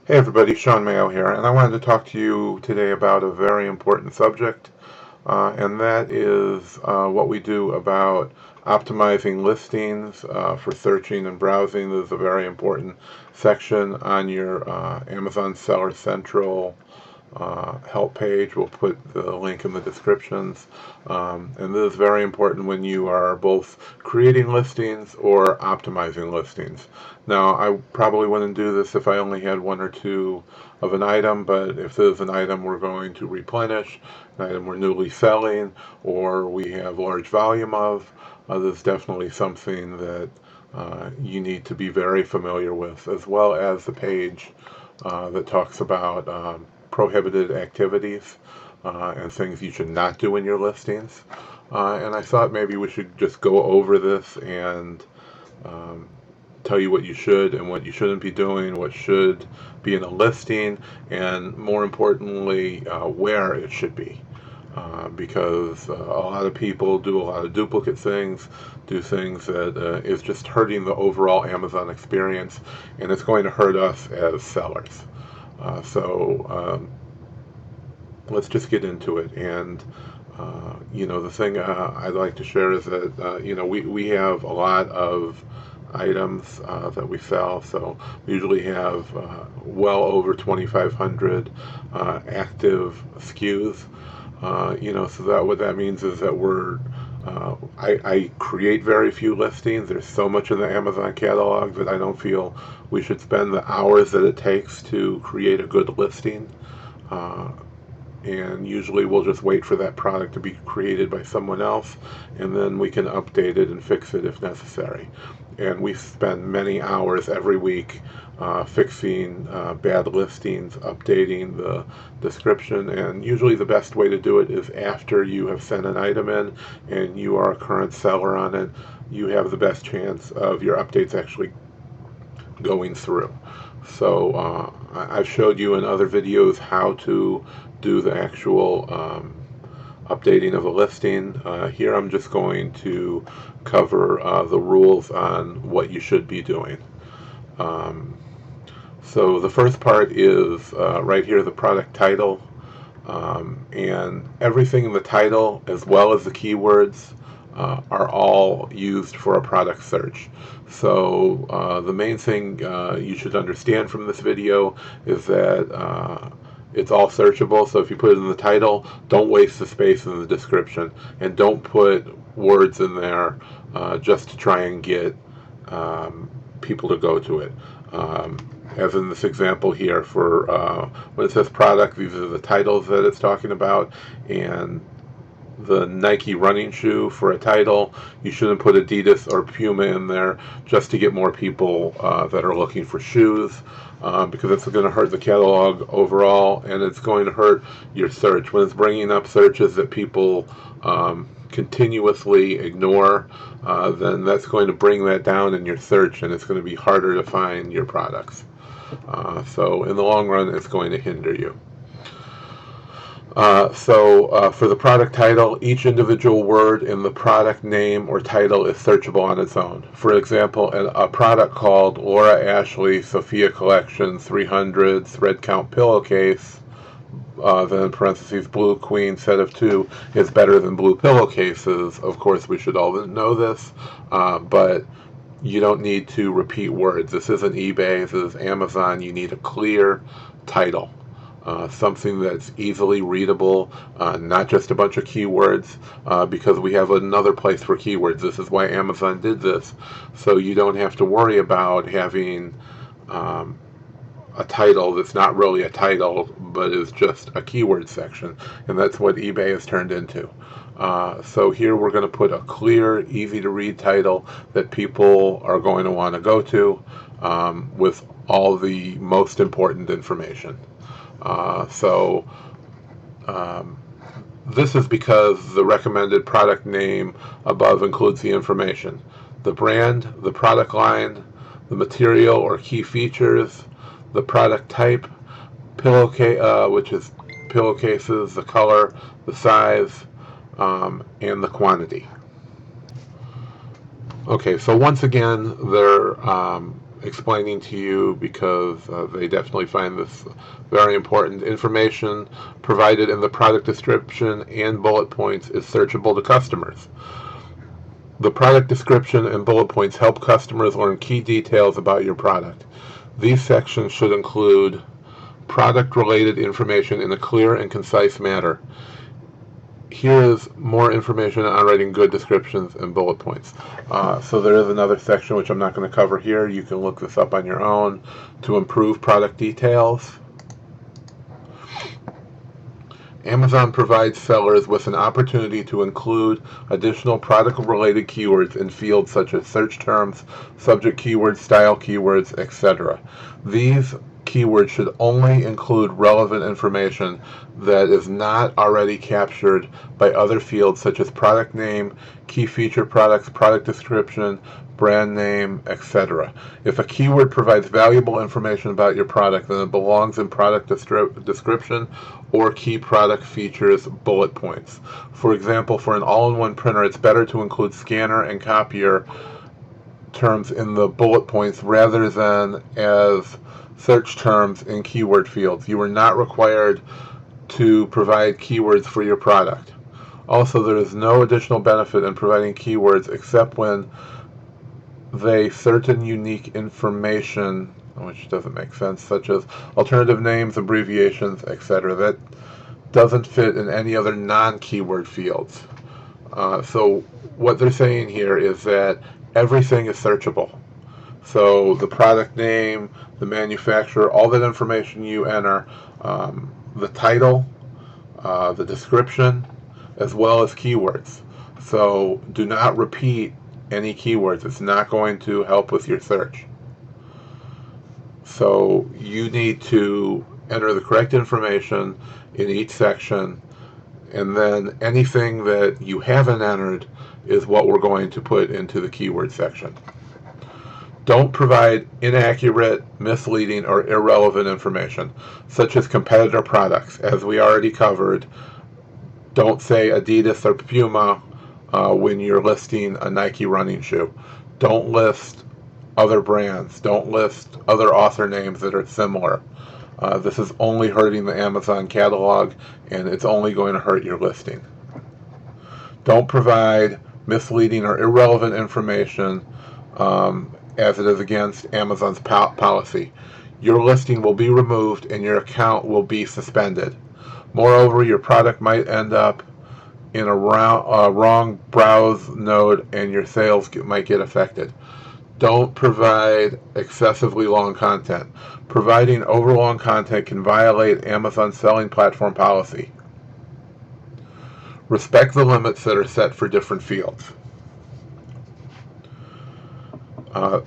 Hey everybody, Shawn Mayo here, and I wanted to talk to you today about a very important subject, and that is what we do about optimizing listings for searching and browsing. This is a very important section on your Amazon Seller Central help page. We'll put the link in the descriptions. And this is very important when you are both creating listings or optimizing listings. Now, I probably wouldn't do this if I only had one or two of an item, but if there's an item we're going to replenish, an item we're newly selling, or we have large volume of, this is definitely something that you need to be very familiar with, as well as the page that talks about prohibited activities and things you should not do in your listings. And I thought maybe we should just go over this and um, tell you what you should and what you shouldn't be doing, what should be in a listing, and more importantly, where it should be. Because a lot of people do a lot of duplicate things, do things that is just hurting the overall Amazon experience, and it's going to hurt us as sellers. So let's just get into it. And the thing I'd like to share is that we have a lot of items that we sell. So we usually have well over 2,500 active SKUs. So that what that means is that I create very few listings. There's so much in the Amazon catalog that I don't feel we should spend the hours that it takes to create a good listing. Uh, and usually we'll just wait for that product to be created by someone else, and then we can update it and fix it if necessary. And we spend many hours every week fixing bad listings, updating the description, and usually the best way to do it is after you have sent an item in and you are a current seller on it. You have the best chance of your updates actually going through. So I've showed you in other videos how to do the actual updating of a listing. Here I'm just going to cover the rules on what you should be doing. Um, so the first part is right here, the product title. And everything in the title, as well as the keywords, are all used for a product search. So the main thing you should understand from this video is that it's all searchable. So if you put it in the title, don't waste the space in the description, and don't put words in there just to try and get people to go to it. As in this example here, for when it says product, these are the titles that it's talking about, and the Nike running shoe for a title, you shouldn't put Adidas or Puma in there just to get more people that are looking for shoes, because it's going to hurt the catalog overall, and it's going to hurt your search. When it's bringing up searches that people continuously ignore, then that's going to bring that down in your search, and it's going to be harder to find your products. So in the long run, it's going to hinder you. So for the product title, each individual word in the product name or title is searchable on its own. For example, a product called Laura Ashley Sophia Collection 300 Thread Count Pillowcase, then in parentheses, Blue Queen set of 2 is better than blue pillowcases. Of course, we should all know this, but you don't need to repeat words. This isn't eBay, this is Amazon. You need a clear title. Something that's easily readable, not just a bunch of keywords, because we have another place for keywords. This is why Amazon did this, so you don't have to worry about having a title that's not really a title, but is just a keyword section, and that's what eBay has turned into. So here we're going to put a clear, easy-to-read title that people are going to want to go to with all the most important information. So this is because the recommended product name above includes the information: the brand, the product line, the material or key features, the product type, pillowcase, which is pillowcases, the color, the size, and the quantity. Okay, so once again, explaining to you because they definitely find this very important. Information provided in the product description and bullet points is searchable to customers. The product description and bullet points help customers learn key details about your product. These sections should include product-related information in a clear and concise manner. Here is more information on writing good descriptions and bullet points. So there is another section which I'm not going to cover here. You can look this up on your own to improve product details. Amazon provides sellers with an opportunity to include additional product-related keywords in fields such as search terms, subject keywords, style keywords, etc. These keywords should only include relevant information that is not already captured by other fields such as product name, key feature products, product description, brand name, etc. If a keyword provides valuable information about your product, then it belongs in product description or key product features bullet points. For example, for an all-in-one printer, it's better to include scanner and copier terms in the bullet points rather than as search terms in keyword fields. You are not required to provide keywords for your product. Also, there is no additional benefit in providing keywords except when they certain unique information, which doesn't make sense, such as alternative names, abbreviations, etc. That doesn't fit in any other non-keyword fields. So what they're saying here is that everything is searchable. So the product name, the manufacturer, all that information you enter, the title, the description, as well as keywords. So do not repeat any keywords. It's not going to help with your search. So you need to enter the correct information in each section, and then anything that you haven't entered is what we're going to put into the keyword section. Don't provide inaccurate, misleading, or irrelevant information, such as competitor products. As we already covered, don't say Adidas or Puma when you're listing a Nike running shoe. Don't list other brands. Don't list other author names that are similar. This is only hurting the Amazon catalog, and it's only going to hurt your listing. Don't provide misleading or irrelevant information as it is against Amazon's policy. Your listing will be removed and your account will be suspended. Moreover, your product might end up in a wrong browse node and your sales might get affected. Don't provide excessively long content. Providing overlong content can violate Amazon's selling platform policy. Respect the limits that are set for different fields.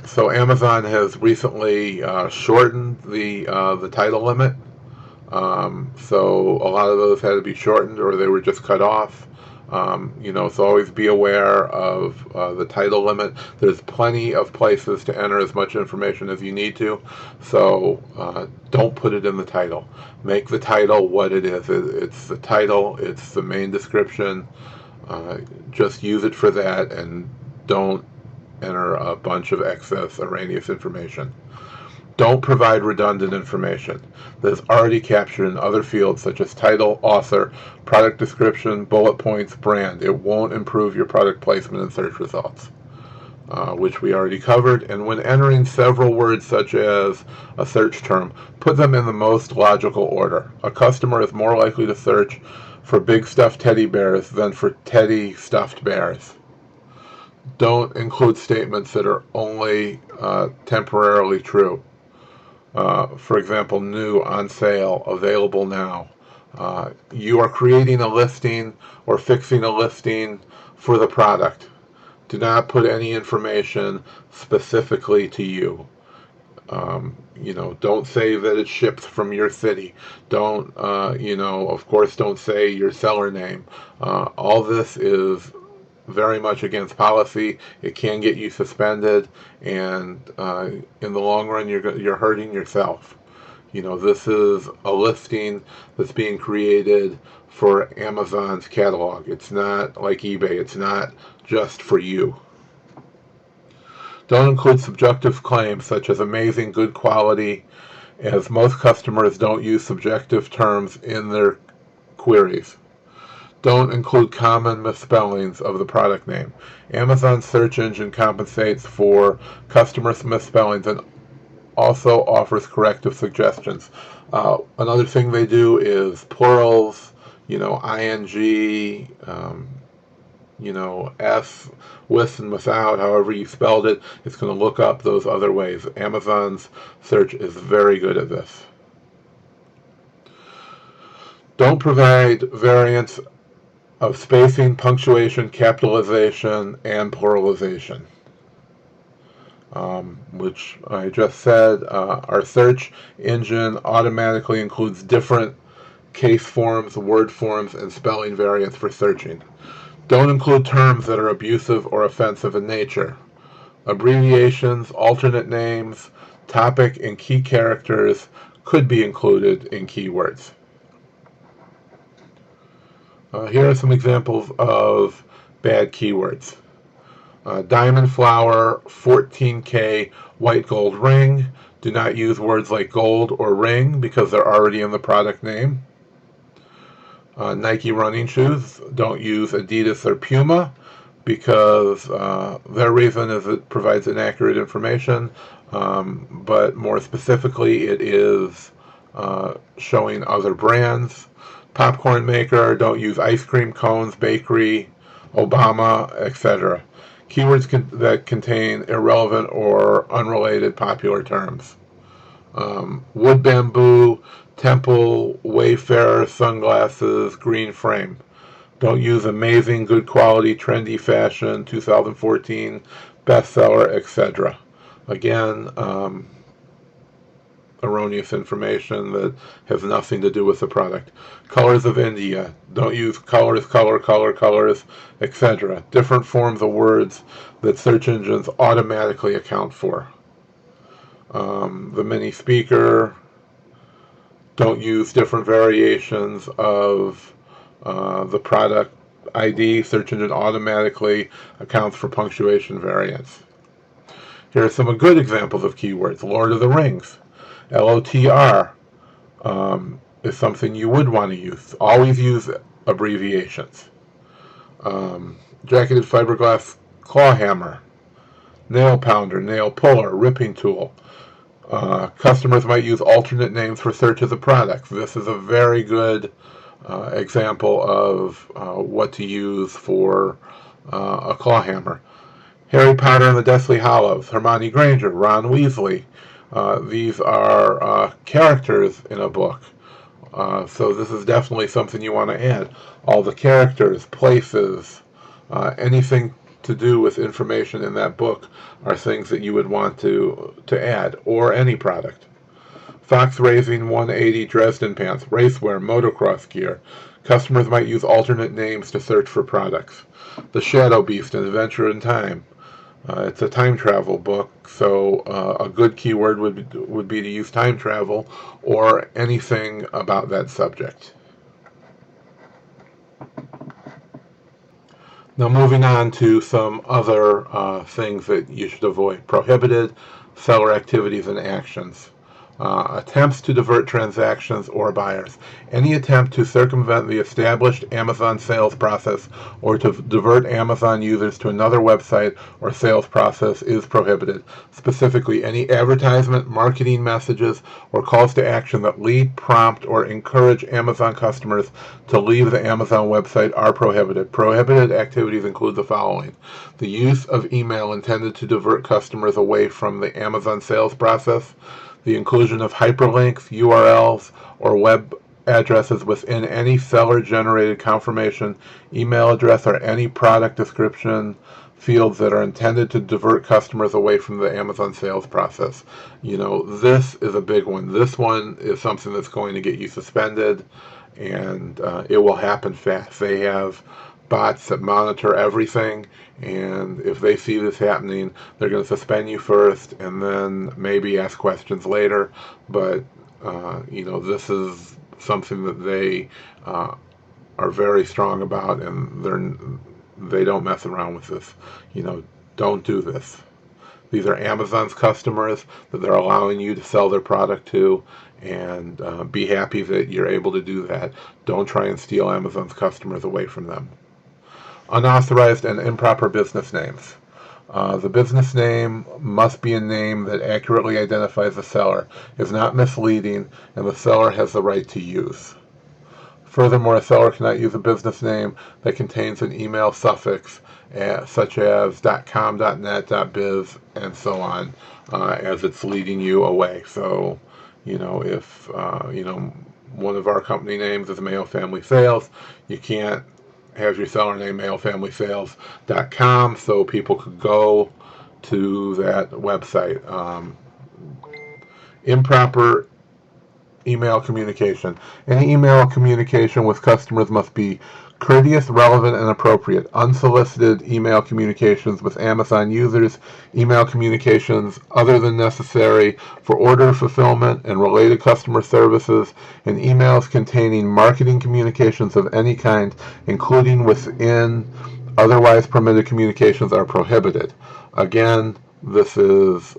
So Amazon has recently shortened the title limit. So a lot of those had to be shortened or they were just cut off. So always be aware of the title limit. There's plenty of places to enter as much information as you need to, so don't put it in the title. Make the title what it is. It's the title, it's the main description. Just use it for that and don't enter a bunch of excess erroneous information. Don't provide redundant information that is already captured in other fields such as title, author, product description, bullet points, brand. It won't improve your product placement and search results, which we already covered. And when entering several words such as a search term, put them in the most logical order. A customer is more likely to search for big stuffed teddy bears than for teddy stuffed bears. Don't include statements that are only temporarily true. For example, new, on sale, available now. You are creating a listing or fixing a listing for the product. Do not put any information specifically to you. Don't say that it ships from your city. Don't, of course, don't say your seller name. All this is very much against policy. It can get you suspended, and in the long run, you're hurting yourself. This is a listing that's being created for Amazon's catalog. It's not like eBay. It's not just for you. Don't include subjective claims such as amazing, good quality, as most customers don't use subjective terms in their queries. Don't include common misspellings of the product name. Amazon's search engine compensates for customer misspellings and also offers corrective suggestions. Another thing they do is plurals, ing, S with and without, however you spelled it, it's going to look up those other ways. Amazon's search is very good at this. Don't provide variants of spacing, punctuation, capitalization, and pluralization. Which I just said, our search engine automatically includes different case forms, word forms, and spelling variants for searching. Don't include terms that are abusive or offensive in nature. Abbreviations, alternate names, topic, and key characters could be included in keywords. Here are some examples of bad keywords. Diamond flower, 14K, white gold ring. Do not use words like gold or ring because they're already in the product name. Nike running shoes. Don't use Adidas or Puma because their reason is it provides inaccurate information, but more specifically it is showing other brands. Popcorn maker. Don't use ice cream cones, bakery, Obama, etc. Keywords that contain irrelevant or unrelated popular terms. Wood bamboo, temple, wayfarer, sunglasses, green frame. Don't use amazing, good quality, trendy fashion, 2014, bestseller, etc. Again, erroneous information that has nothing to do with the product. Colors of India. Don't use colors, colors, etc. Different forms of words that search engines automatically account for. The mini speaker. Don't use different variations of the product ID. Search engine automatically accounts for punctuation variants. Here are some good examples of keywords. Lord of the Rings. LOTR is something you would want to use. Always use abbreviations. Jacketed fiberglass claw hammer. Nail pounder, nail puller, ripping tool. Customers might use alternate names for search of the products. This is a very good example of what to use for a claw hammer. Harry Potter and the Deathly Hallows, Hermione Granger, Ron Weasley. These are characters in a book. So this is definitely something you want to add. All the characters, places, anything to do with information in that book are things that you would want to add, or any product. Fox Racing 180 Dresden pants, racewear, motocross gear. Customers might use alternate names to search for products. The Shadow Beast, An Adventure in Time. It's a time travel book, so a good keyword would be to use time travel or anything about that subject. Now moving on to some other things that you should avoid. Prohibited, seller activities and actions. Attempts to divert transactions or buyers. Any attempt to circumvent the established Amazon sales process or to divert Amazon users to another website or sales process is prohibited. Specifically, any advertisement, marketing messages, or calls to action that lead, prompt, or encourage Amazon customers to leave the Amazon website are prohibited. Prohibited activities include the following: the use of email intended to divert customers away from the Amazon sales process, the inclusion of hyperlinks, URLs, or web addresses within any seller-generated confirmation email address or any product description fields that are intended to divert customers away from the Amazon sales process. This is a big one. This one is something that's going to get you suspended, and it will happen fast. They have bots that monitor everything, and if they see this happening, they're going to suspend you first and then maybe ask questions later. But this is something that they are very strong about, and they don't mess around with this. Don't do this. These are Amazon's customers that they're allowing you to sell their product to, and be happy that you're able to do that. Don't try and steal Amazon's customers away from them. Unauthorized and improper business names. The business name must be a name that accurately identifies the seller, is not misleading, and the seller has the right to use. Furthermore, a seller cannot use a business name that contains an email suffix such as .com, .net, .biz, and so on, as it's leading you away. So, if one of our company names is Mayo Family Sales, you can't have your seller name mayofamilysales.com, so people could go to that website. Improper email communication. Any email communication with customers must be courteous, relevant, and appropriate. Unsolicited email communications with Amazon users, email communications other than necessary for order fulfillment and related customer services, and emails containing marketing communications of any kind, including within otherwise permitted communications, are prohibited. Again, this is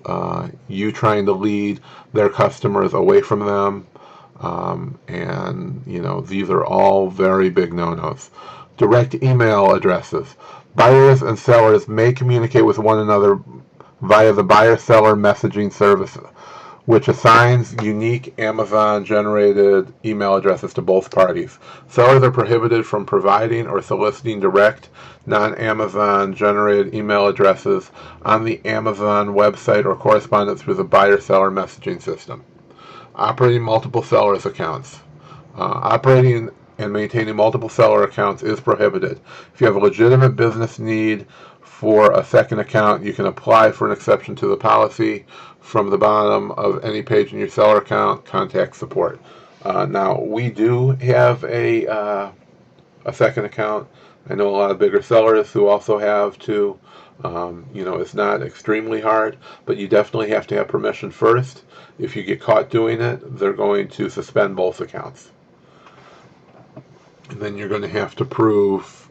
you trying to lead their customers away from them. And these are all very big no-nos. Direct email addresses. Buyers and sellers may communicate with one another via the buyer-seller messaging service, which assigns unique Amazon-generated email addresses to both parties. Sellers are prohibited from providing or soliciting direct, non-Amazon-generated email addresses on the Amazon website or correspondence through the buyer-seller messaging system. Operating multiple sellers accounts. Operating and maintaining multiple seller accounts is prohibited. If you have a legitimate business need for a second account, you can apply for an exception to the policy. From the bottom of any page in your seller account, contact support. Now, we do have a second account. I know a lot of bigger sellers who also have too. It's not extremely hard, but you definitely have to have permission first. If you get caught doing it, they're going to suspend both accounts. And then you're going to have to prove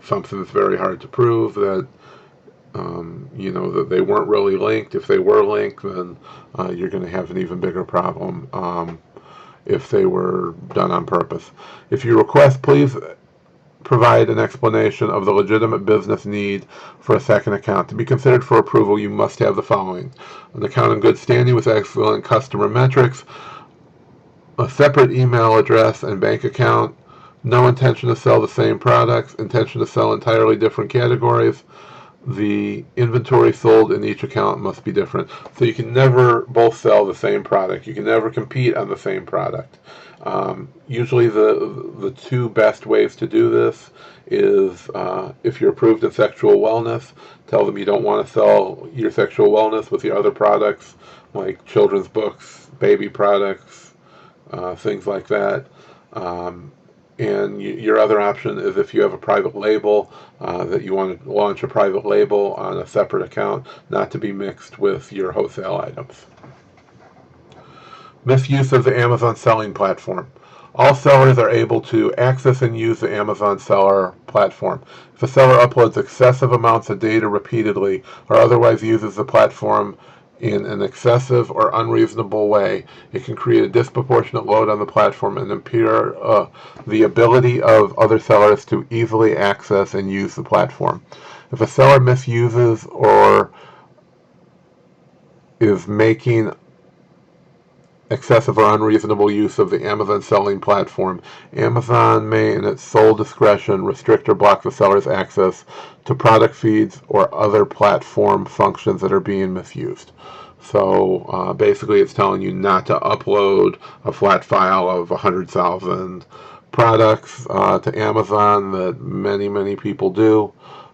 something that's very hard to prove, that that they weren't really linked. If they were linked, then you're going to have an even bigger problem if they were done on purpose. If you request, please provide an explanation of the legitimate business need for a second account. To be considered for approval, you must have the following: an account in good standing with excellent customer metrics, a separate email address and bank account, no intention to sell the same products, intention to sell entirely different categories. The inventory sold in each account must be different. So you can never both sell the same product. You can never compete on the same product. Usually the two best ways to do this is if you're approved in sexual wellness, tell them you don't want to sell your sexual wellness with the other products like children's books, baby products, things like that. And your other option is if you have a private label, that you want to launch a private label on a separate account, not to be mixed with your wholesale items. Misuse of the Amazon selling platform. All sellers are able to access and use the Amazon seller platform. If a seller uploads excessive amounts of data repeatedly or otherwise uses the platform in an excessive or unreasonable way, it can create a disproportionate load on the platform and impair the ability of other sellers to easily access and use the platform. If a seller misuses or is making excessive or unreasonable use of the Amazon selling platform, Amazon may, in its sole discretion, restrict or block the seller's access to product feeds or other platform functions that are being misused. So basically it's telling you not to upload a flat file of 100,000 products to Amazon that many people do,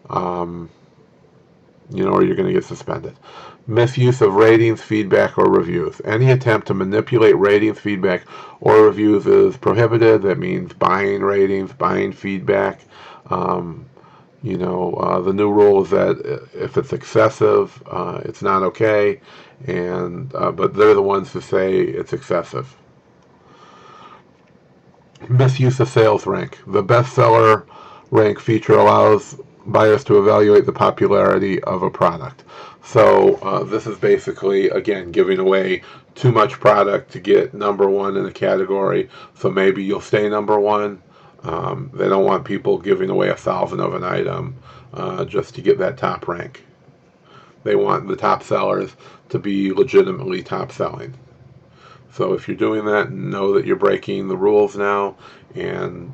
or you're going to get suspended. Misuse of ratings, feedback, or reviews. Any attempt to manipulate ratings, feedback, or reviews is prohibited. That means buying ratings, buying feedback. The new rule is that if it's excessive, it's not okay, but they're the ones who say it's excessive. Misuse of sales rank. The bestseller rank feature allows buyers to evaluate the popularity of a product. So this is basically, again, giving away too much product to get number one in a category. So maybe you'll stay number one. They don't want people giving away 1,000 of an item just to get that top rank. They want the top sellers to be legitimately top selling. So if you're doing that, know that you're breaking the rules now, and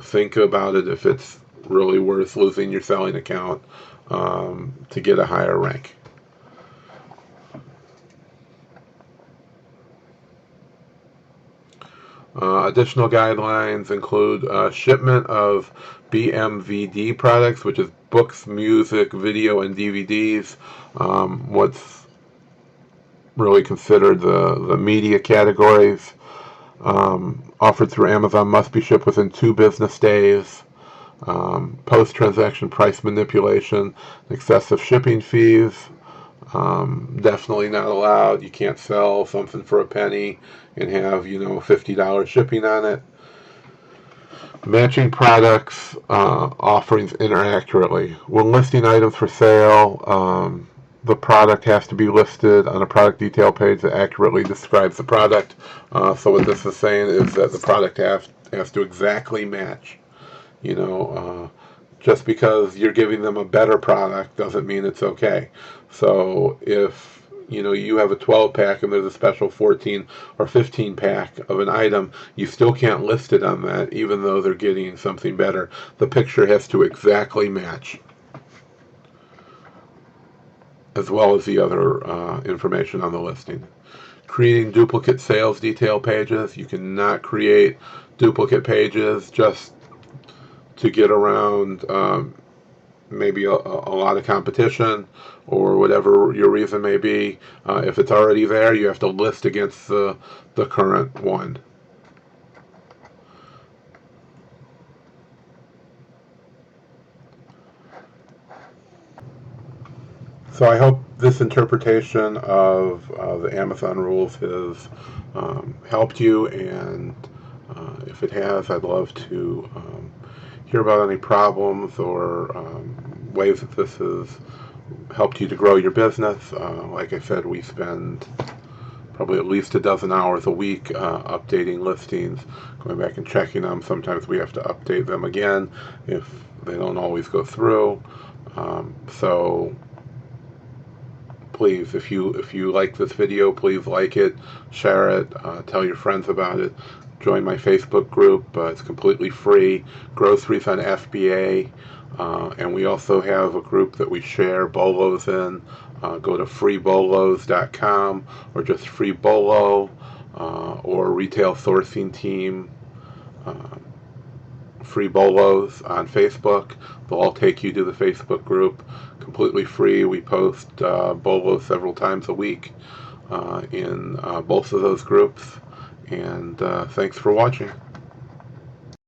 think about it if it's really worth losing your selling account to get a higher rank. Additional guidelines include shipment of BMVD products, which is books, music, video, and DVDs. What's really considered the media categories. Offered through Amazon must be shipped within 2 business days. Post-transaction price manipulation, excessive shipping fees. Definitely not allowed. You can't sell something for a penny and have, $50 shipping on it. Matching products offerings inaccurately. When listing items for sale, the product has to be listed on a product detail page that accurately describes the product. So what this is saying is that the product has to exactly match. Just because you're giving them a better product doesn't mean it's okay. So if you have a 12 pack and there's a special 14 or 15 pack of an item, you still can't list it on that even though they're getting something better. The picture has to exactly match, as well as the other information on the listing. Creating duplicate sales detail pages. You cannot create duplicate pages just to get around maybe a lot of competition or whatever your reason may be. If it's already there, you have to list against the current one. So I hope this interpretation of the Amazon rules has helped you, and if it has, I'd love to hear about any problems or ways that this has helped you to grow your business. Like I said, we spend probably at least a dozen hours a week updating listings, going back and checking them. Sometimes we have to update them again if they don't always go through. So please, if you like this video, please like it, share it, tell your friends about it. Join my Facebook group. It's completely free. Groceries on FBA. And we also have a group that we share bolos in. Go to freebolos.com or just freebolo or retail sourcing team. Free bolos on Facebook. They'll all take you to the Facebook group. Completely free. We post bolos several times a week in both of those groups. And thanks for watching.